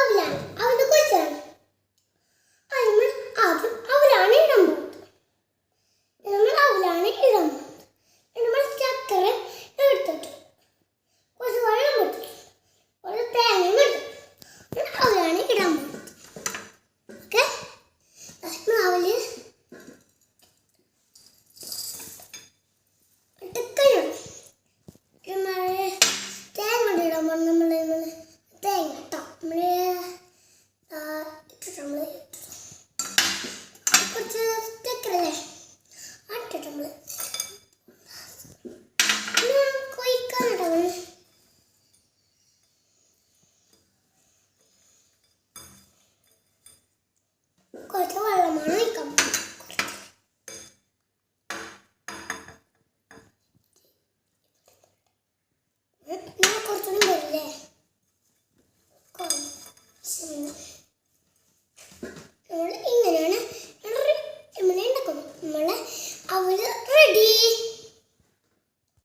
അവലാണ് അവൻ്റെ കൊച്ചാണ്. നമ്മൾ ആദ്യം അവലാണ് ഇടാൻ പോകുന്നത്. നമ്മൾ അവലാണ് ഇടാൻ പോകുന്നത്. നമ്മൾ ചക്കര എടുത്തിട്ട് കുറച്ച് വെള്ളം എടുത്തിട്ട് കുറച്ച് തേങ്ങയും എടുത്തിട്ട് അവലാണ് ഇടാൻ പോകുന്നത്. ഓക്കെ, അവല് തേങ്ങ ഇടാൻ പോകുന്നത്. നമ്മൾ തേങ്ങ കേട്ടോ നമ്മൾ കുറച്ച് ചക്കരല്ലേ ആട്ടിട്ട് നമ്മൾ കൊയ്ക്കാനിട്ടോ. കുറച്ച് വെള്ളമാണ് ഒഴിക്കാൻ പോകുന്നത്. കുറച്ചൊന്നും വരില്ലേ? നമ്മൾ ഇങ്ങനെയാണ് ഉണ്ടാക്കുന്നത്. നമ്മളെ അവല് റെഡി.